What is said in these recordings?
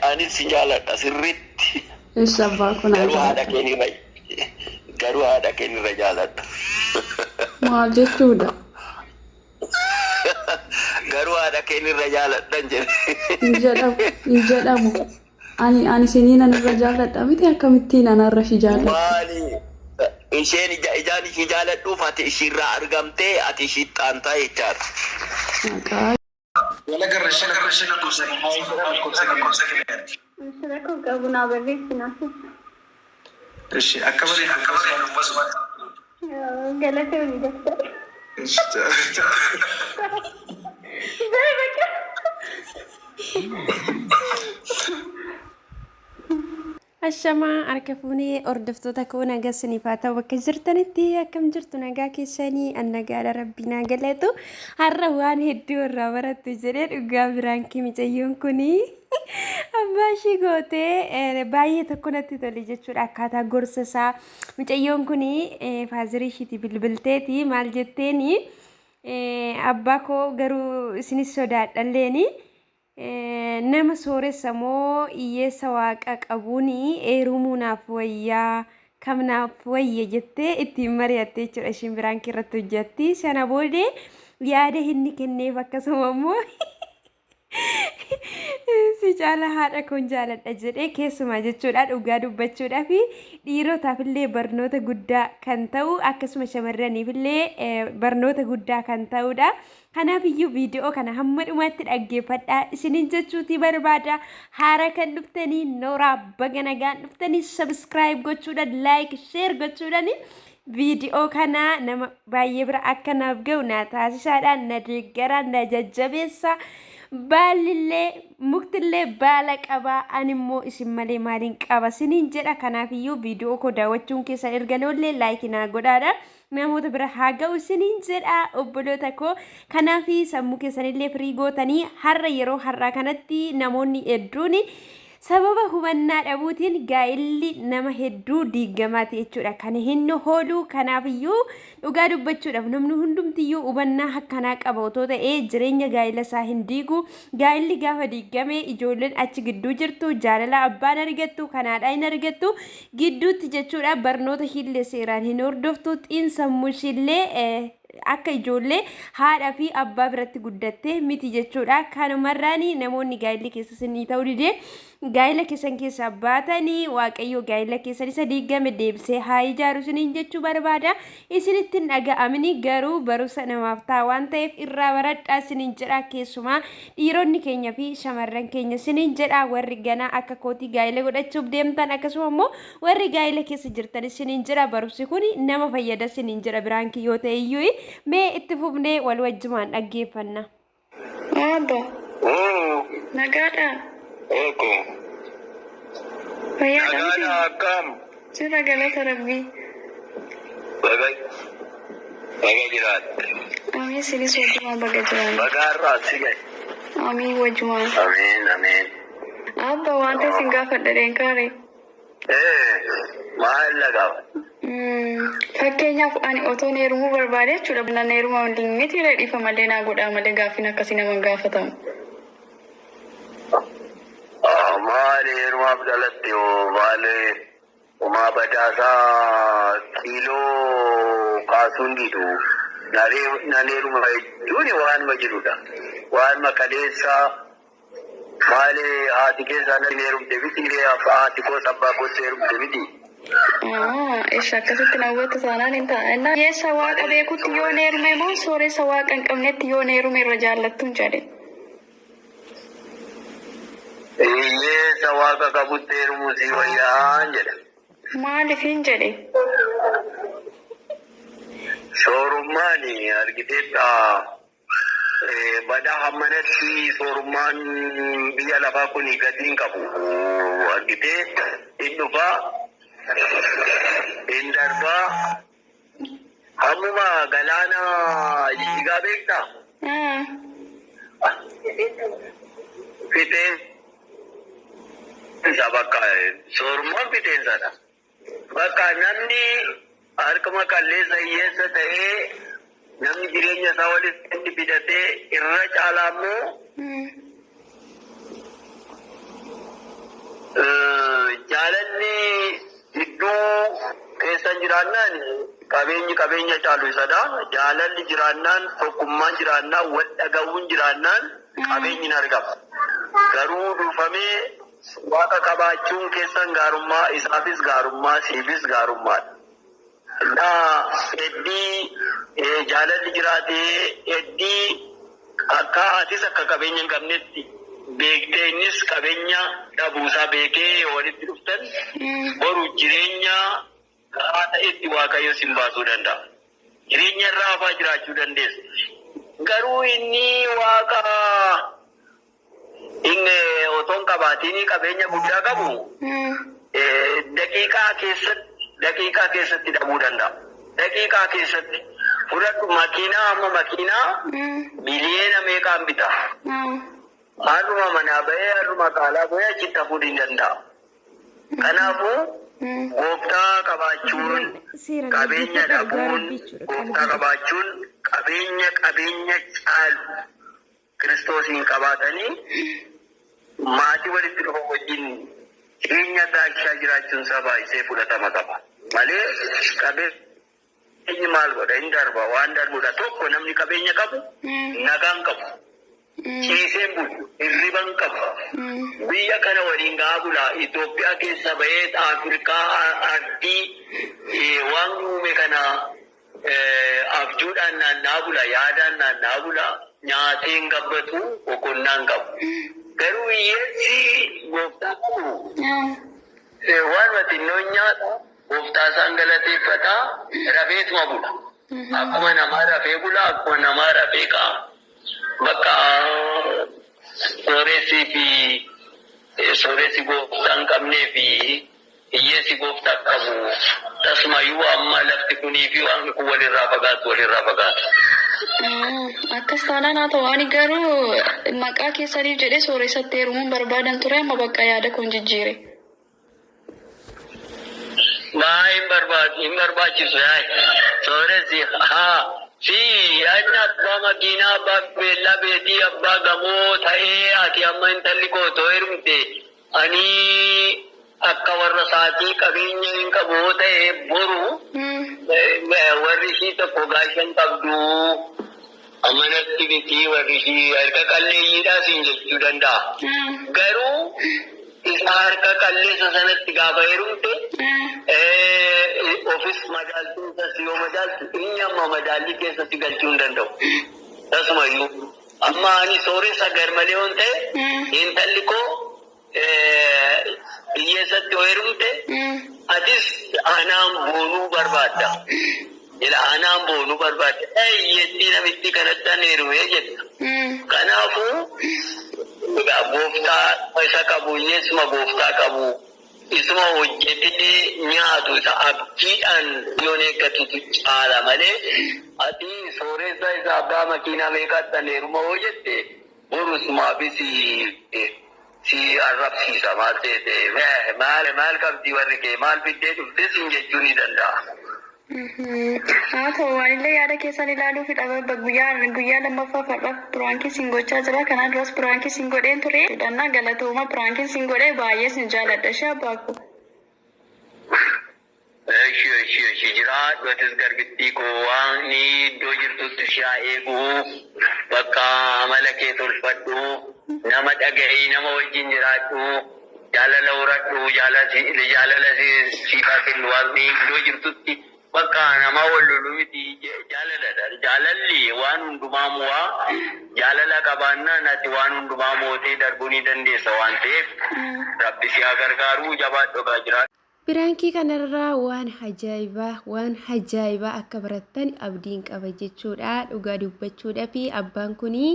Ani si jaaladha sirriitti. Isa baakuna. Garuu haadha keenirra jaaladha. Maal jechuudha? Garuu haadha keenirra jaaladhan jedhamu. Ani siniin anirra jaaladha miti akkamittiin anarra shi jaaladha. Maali? Isheen ijaan ishii jaaladhuuf ati ishiirraa argamtee ati ishii xaantaa jechaadha. ولا قرش كوسك هاي شنو كابونا بريك ناسو ايش اكبر بس قالت لي دكتور Ashama arkafuni ordoftoota koo nagaa sinifaa ta'u bakka jirtanitti akkam jirtu nagaa keessanii annagaadha rabbinaa galatu har'a waan hedduu irraa barattu jedhee dhugaa biraan kimicayyoon kuni abbaa ishii gootee baay'ee tokko natti tole jechuudha akkaataa gorsa isaa micayyoon kuni faazirii ishiiti bilbilteeti maal jetteeni abbaa koo garuu isinis sodaadhalleeni nama sooressa moo iyyeessa waaqa qabuuni eerumuunaaf wayyaa kamnaaf wayya jettee ittiin mari'attee jechuudha ishiin biraan kirratti hojjetti sana boodee yaada inni kenneef akkasuma immoo si caala haadha koon jaaladha jedhee keessumaa jechuudha dhugaa dubbachuudhaa fi dhiirotaaf illee barnoota guddaa kan ta'u akkasuma shamarraniif illee barnoota guddaa kan ta'udha. Kanaaf iyyuu viidiyoo kana hamma dhumaatti dhaggeeffadhaa isiniin jechuuti barbaada. Haara kan dhuftanii nooraa baga nagaan dhuftanii subscribe gochuudhaan like share gochuudhaan viidiyoo kana nama baay'ee bira akka naaf ga'u na taasisaadhaan na deeggaraa na jajjabeessa. Baalillee muktillee baala qabaa animmoo isin malee maaliin qaba siniin jedha. Kanaaf iyyuu viidiyoo koo daawwachuun keessan erganollee like naa godhaadha. Namoota bira haa ga'u isiniin jedha obboloota koo. Kanaaf sammuu keessanillee firii gootanii har'a yeroo har'aa kanatti namoonni hedduun sababa hubannaa dhabuutiin gaa'illi nama hedduu diigamaati jechuudha. Kana hin hooluu kanaaf iyyuu dhugaa dubbachuudhaaf namni hundumtiyyuu hubannaa akkanaa qaba otoo ta'ee jireenya gaa'ila isaa hin diigu. Gaa'illi gaafa diigame ijoolleen achi gidduu jirtu jaalala abbaan argattu kanaadhaa hin argattu gidduutti jechuudha. Barnoota hillee seeraan hin hordoftu xiinsammuushillee akka ijoollee haadha fi abbaa biratti guddattee miti jechuudha. Kanumarraani namoonni gaa'illi keessa sinii ta'uu didee gaa'ila keessan keessa baatanii waaqayyo gaa'ila keessan isa diigame deebisee haa ijaaru isiniin jechuu barbaada. Isinittiin dhaga'amni garuu barumsa namaaf ta'a waan ta'eef irraa baradhaa isiniin jedha. Keessumaa dhiironni keenya fi shamarran keenya isiniin jedha. Warri ganaa akka kootii gaa'ila godhachuuf deemtan akkasuma immoo warri gaa'ila keessa jirtan isiniin jedha. Barumsi kun nama fayyada isiniin jedha biraan kiyyoo ta'e iyyuu mee itti fufnee wal wajjumaan dhaggeeffanna. Abba nagaadha. Nagaadha akkam? Jira galata rabbii. Baga jiraatte. Ameen sinis wajjumaan baga jiraan. Baga har'aa si gahe. Ameen wajjumaan. Ameen. Abba wanta isin gaafadha deenkaare. Maal gaafadha? Fakkeenyaaf ani otoo heerumuu barbaade jechuudha. Nan heeruma waliin miti dhiifa malee naa godhaa malee gaaffiin akkasii nama gaafatamu. Maali heerumaaf dhalatte hoo maali umaa badaasaa kiiloo kaasuun didu nan heeruma jechuun waanuma jirudha. Waanuma kaleessaa maali haati keessaa nan heerumte miti haati koos abbaa koos heerumte miti. Ishi akkasitti na hubatu taanaan hin ta'a. Yeessa waaqa beekutti yoo heerume moo sooressa waaqa hin qabnetti yoo heerume irra jaallattuun jedhe. Yeessa waaqa qabutti heerumuu si wayyaan jedha. Maaliif hin jedhe? Soorummaan argiteetta badaa hammanatti soorummaan biyya lafaa kun gatiin qabu argitee hin dhufaa hin darbaa hammuma galaana jijjigaa beektaa? Fiteensa bakka soorummaan fiteensadha. Bakka namni harkuma qalleessa hiyyeessa ta'ee namni jireenya isaa walitti fidatee irra caalaa immoo jiraannaan qabeenya caalu isadha. Jaalalli jiraannaan tokkummaan jiraannaan wal dhaga'uun jiraannaan qabeenyi argama. Garuu dhufamee waaqa qabaachuun keessan gaarummaa isaafis gaarummaa siifis gaarummaadha. Heddii jaalalli jiraatee heddii akka atis akka qabeenya hin qabnetti beektee innis qabeenya dhabuusaa beekee walitti dhuftan boru jireenya karaa ta'etti waaqayyo sin baasuu danda'a. Jireenya irraa hafaa jiraachuu dandeessa. Garuu inni waaqa inni otoon qabaatiin qabeenya guddaa qabu daqiiqaa keessatti dhabuu danda'a. Daqiiqaa keessatti fudhadhu makiinaa biliyeena meeqaan bita? Halluma manaa bahee halluma qaalaa bahee achitti hafuu hin danda'a. Kanaafuu gooftaa qabaachuun qabeenya dhabuun gooftaa qabaachuun qabeenya caalu Kiristoosiin qabaatanii maatii walitti dhufa wajjin jireenya daakishaa jiraachuun isaa baay'isee fudhatama qaba. Malee qabeenyi maal godha hin darba waan darbudha. Tokko namni qabeenya qabu nagaan qabu. Ciiseen bulu hirriban qabu. Biyya kana waliin gahaa bula. Itoophiyaa keessa bahee Afrikaa ardii waan uume kana abjuudhaan naannaa bula. Yaadaan naannaa bula. Nyaateen gabbatu boqonnaan qabu. Garuu hiyyeessi gooftaa qabu waan xinnoo nyaata gooftaa isaan galateeffata rafeetuma bula. Akkuma namaa rafee bula akkuma namaa rafee ka'a. Bakka sooressi gooftaa hin qabnee fi hiyyeessi gooftaa qabu tasmayyuu amma lafti kunii fi waan kun walirraa fagaatu. Akkas taanaan haa ta'u ani garuu maqaa keessaniif jedhee sooressatti heerumuun barbaadan ture amma bakka yaada kun jijjiire. Hin barbaachisu sooressi fi yaadni abbaa makiinaa abbaa beellaa beetii abbaa gamoo ta'ee ati amma intalli kootoo heerumte ani akka warra saatii qabeenya hin qabu ta'e boru warri ishii tokko gaashan qabdu amanatti miti warri ishii harka qalleeyyiidhaa siin jechuu danda'a. Garuu isa harka qalleessa sanatti gaafa heerumte ofis madaaltuu isas yoo madaaltu inni amma madaallii keessatti galchuu hin danda'u. Tasumayyuu amma ani sooressa garmalee waan ta'e intalli koo hiyyeessatti yoo heerumte atis anaan boonuu barbaadda. Anaan boonuu barbaadda. Hiyyeettii namitti kanatti an heerumee jetta. Kanaafuu gooftaa isa qabu hiyyeessuma gooftaa qabu isuma hojjetee nyaatu isa abdiidhaan yoon eeggatutu caala malee ati sooressa isa abbaa makiinaa meeqaatti an heeruma hoo jette borusumaafis si arrabsiisa maal ta'e maal qabdi warri kee maal fiddee dhuftes hin jechuu ni danda'a. Haa ta'u waanillee yaada keessan ilaaluuf dhababa guyyaa lammaffaa fadhaaf piraankii siin gochaa jira. Kanaan duras piraankii siin godheen ture. Hidhannaa galatooma piraankii siin godhee baay'ee sin jaaladha ishee abbaakku. Eshi jiraadhu atis garbittii koo waan iddoo jirtutti ishee eegu bakka amala kee tolfadhu nama dhaga'ii nama wajjin jiraadhu. Jaalala horadhu jaalala siifaa kennu waaqni iddoo jirtutti bakka nama wal lolu miti jaalaladha. Jaalalli waan hundumaa mo'aa jaalala qabaannaan ati waan hundumaa mootee darbuu ni dandeessa waan ta'eef rabbi si haa gargaaru jabaadhu gaa jiraadhu. Piraankii kanarraa waan ajaa'ibaa akka barattan abdiin qaba jechuudha. Dhugaa dubbachuudha fi abbaan kunii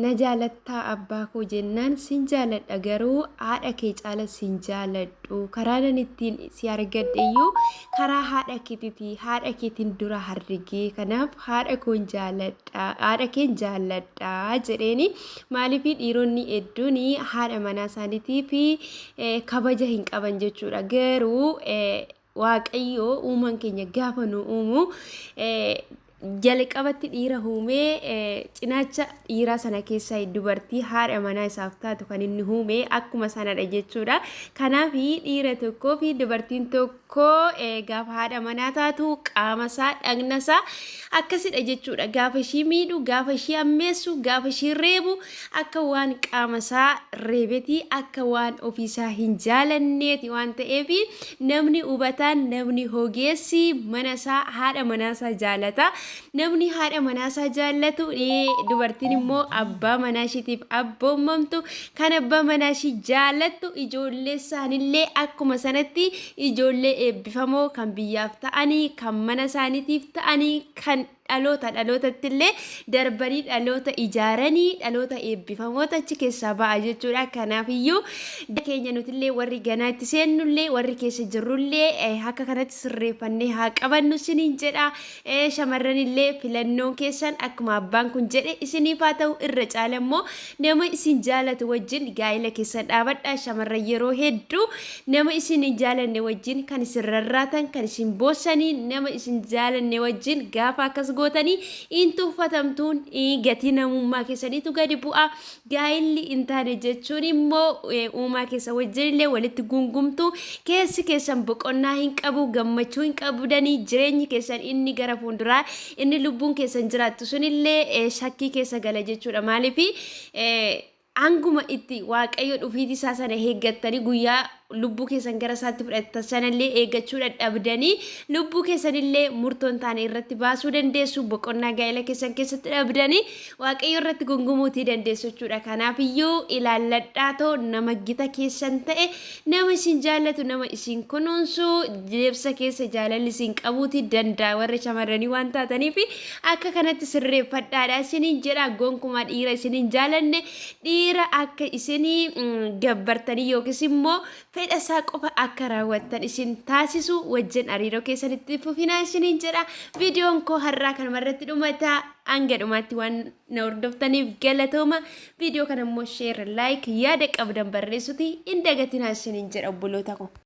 na jaalattaa abbaa koo jennaan sin jaaladha garuu haadha kee caala sin jaaladhu. Karaan ittiin si argadheyyuu karaa haadha keetiin dura harrigee kanaaf haadha keen jaaladha jedheeni. Maaliif dhiironni hedduun haadha manaa isaaniitiif kabaja hin qaban jechuudha. Garuu waaqayyoo uumaan keenya gaafa nu uumu jalqabatti dhiira huumee cinaacha dhiiraa sana keessaa dubartii haadha manaa isaaf taatu kan inni huumee akkuma sanadha jechuudha. Kanaaf dhiira tokkoo fi dubartiin tokko gaafa haadha manaa taatu qaama isaa dhagna isaa akkasidha jechuudha. Gaafa ishii miidhu, gaafa ishii ammeessu, gaafa ishii reebu akka waan qaama isaa reebeti akka waan ofiisaa hin jaalanneeti waan ta'eef namni hubataan namni hogeessi mana isaa haadha manaa isaa jaalata. Namni haadha manaa isaa jaallatu dubartiin immoo abbaa manaa ishiitiif abboomamtu kan abbaa manaa ishii jaallattu ijoollee isaanillee akkuma sanatti ijoollee eebbifamoo kan biyyaaf ta'anii kan mana isaaniitiif ta'anii kan dhalootatti illee darbanii dhaloota ijaaranii dhaloota eebbifamoota achi keessaa ba'a jechuudha. Kanaaf iyyuu keenya nutillee warri ganaa itti seennullee warri keessa jirrullee akka kanatti sirreeffannee haa qabannu siniin jedha. Shamarran illee filannoon keessan akkuma abbaan kun jedhe isiniif haa ta'u irra caala immoo nama isin jaalatu wajjin gaa'ela keessan dhaabadha. Shamarran yeroo hedduu nama isin hin jaalanne wajjin kan isin rarraatan kan isin boossanii nama isin jaalanne wajjin gaafa akkas gootanii intu uffatamtuun gatii namummaa keessaniitu gadi bu'a. Gaa'illi hin taane jechuun immoo uumaa keessa wajjin illee walitti gungumtu keessi keessan boqonnaa hin qabu gammachuu hin qabdanii jireenyi keessan inni gara fuulduraa inni lubbuun keessan jiraattu sunillee shakkii keessa gala jechuudha. Maaliif hanguma itti waaqayyo dhufiiti isaa sana eeggattanii guyyaa lubbuu keessan gara isaatti fudhatan sanallee eeggachuu dadhabdanii lubbuu keessanillee murtoon taane irratti baasuu dandeessu. Boqonnaa gaa'ela keessan keessatti dhabdanii waaqayyo irratti gungumuutii dandeessu jechuudha. Kanaaf iyyuu ilaalladhaa ta'u nama gita keessan ta'e nama isin jaallatu nama isin kunuunsu deebsa keessa jaalalli isin qabuutii danda'a warri shamarranii waan taataniif akka kanatti sirreeffadhaadha isiniin jedha. Gonkumaa dhiira isin hin jaalanne dhiira akka isinii gabbartanii yookiis immoo fedha isaa qofa akka raawwattan isin taasisu wajjin hariiroo keessanitti fufinaa isiniin jedha. Viidiyoon koo har'aa kanumarratti dhumata. Hanga dhumaatti waan na hordoftaniif galatooma. Viidiyoo kana immoo sheer, laayik, yaada qabdan barreessuuti hin dagatinaa isiniin jedha obboloota koo.